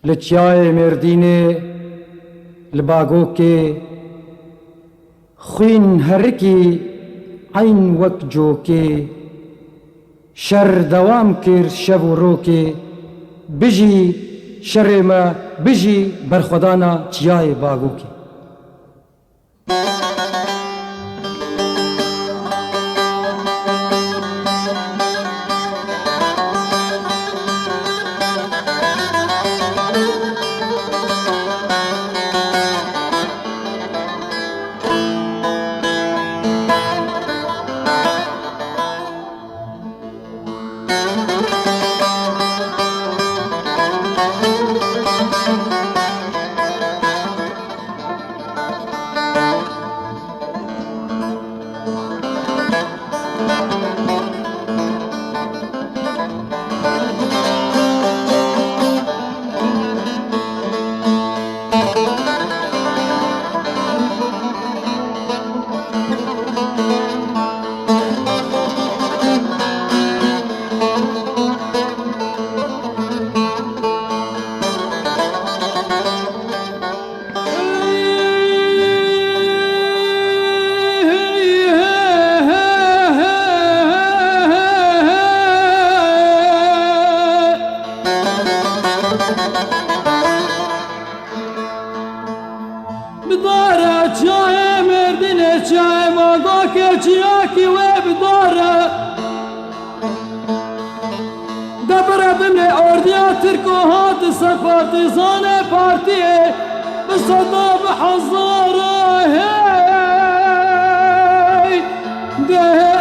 لچیای مردینه لباگو که خوین هرکی عین وک جو که شر دوام کر شب و رو که بجی شر ما بجی برخودانا چیای باگو که بداره چای مردینه چای ماگا که چیاکی و بداره دبره بمه اردیا ترکو هات سر پارتیزان پارتیه بصدا بحزاره هی ده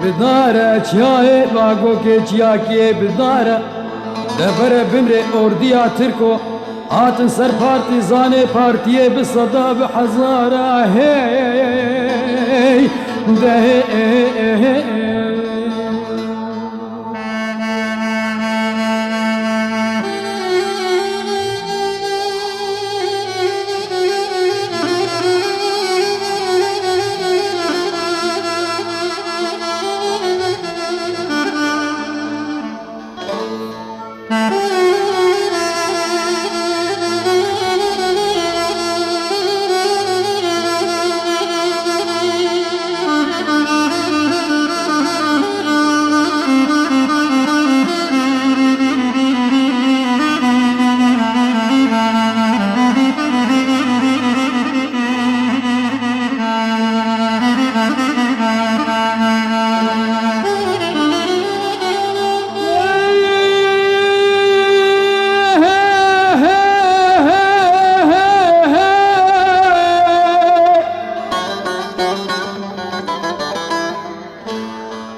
بداره چیای باگو که چیاکی بداره دبره بمره اردیا ترکو هاتن سر پارتیزان پارتیه بصدا بحزاره هی ده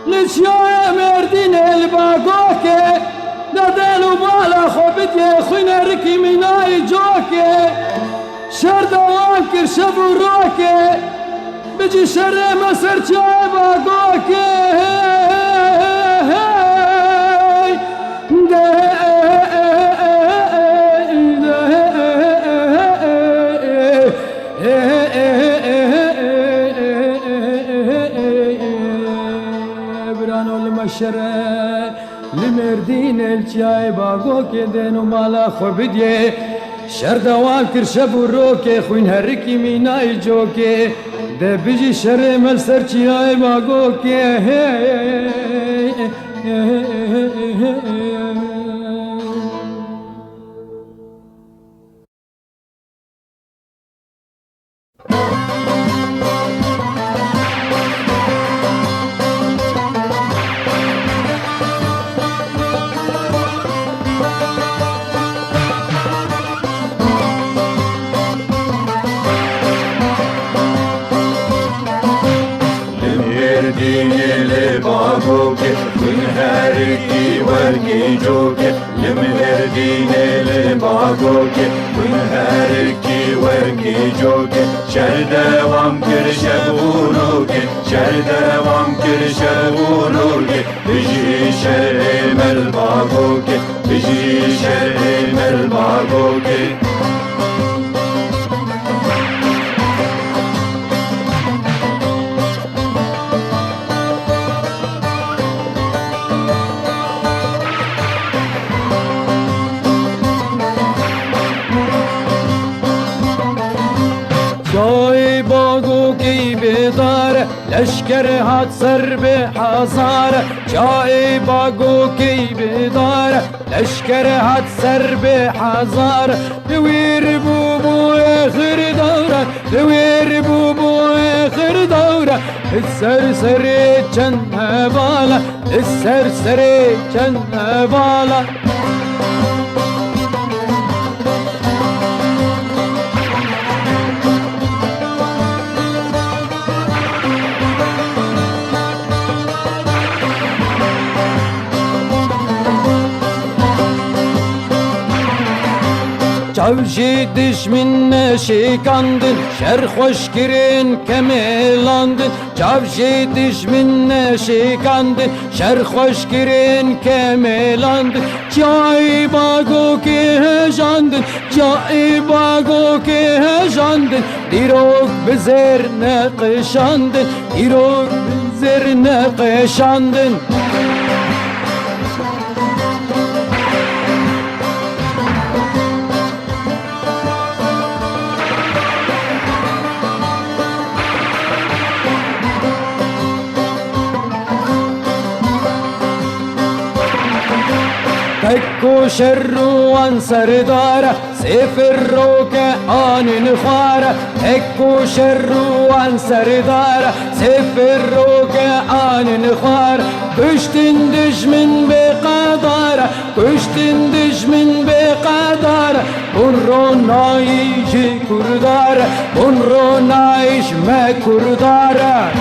لشيا مردين الباقوكي دادلو بالا خوبتي خوينا ركي مناي جوكي شرد وانكر شبو روكي بجي شر مسر جاي باقوكي المشرة لمردين الجاي باقو كدين ومالا خبديه شردوان كرشب وروكي خوين هركي ميناي جوكي ده بيجي شر ملسر جاي باقو كي هركي وركي جوكي لمهردين لباقوكي هركي وركي جوكي شرد وامكر شبوروكي شرد وامكر شبوروكي بجي شرم الباقوكي بجي شرم الباقوكي باگوکی بداره لشکر هات سر به حزاره جای باگوکی بداره لشکر هات سر به حزاره دویر بوبو اخر دوره دویر بوبو اخر دوره السر سري چند بالا السر سري چند بالا Çavşi düşmünle şikandın Şer hoş girin kemelandın Çavşi düşmünle şikandın Şer hoş girin kemelandın Çay bago ki hejandın Çay bago ki hejandın Dirok bizer ne kışandın Dirok bizer ne kışandın تكو شروان سردارة سيف الروكة آن الخارة تكو شروان سردارة سيف الروكة آن الخارة كشتن دجمن بقدارة كشتن دجمن بقدارة بنرو نايش كردارة بنرو نايش ما كردارة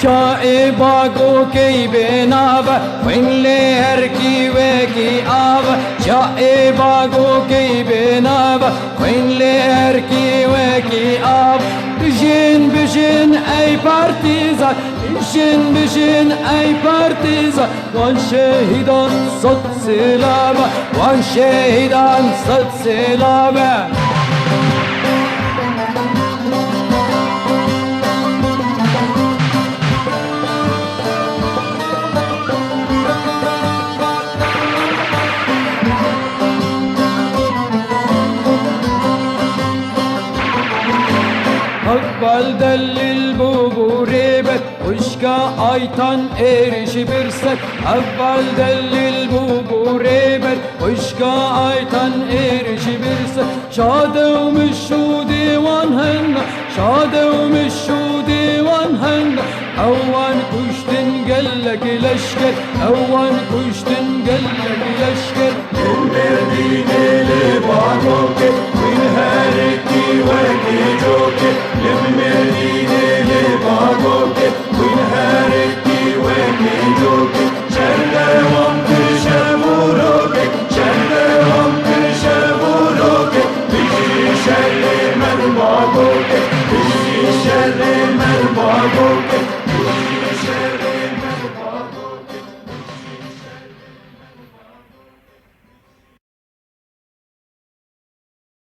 جاء باغو كي بنابا وين لهركي وكي آبا جاء باغو كي بنابا وين لهركي وكي آبا بجين بجين اي بارتيزان بجين بجين اي بارتيزان وان شهيدان صد سلابا وان شهيدان صد سلابا Akbal delil bu ribet Uşka aytan erişi birsek Akbal delil bu ribet Uşka aytan erişi birsek Şadevmiş şu divan henna Şadevmiş şu divan henna Avan kuştin gellek leşker Avan kuştin gellek leşker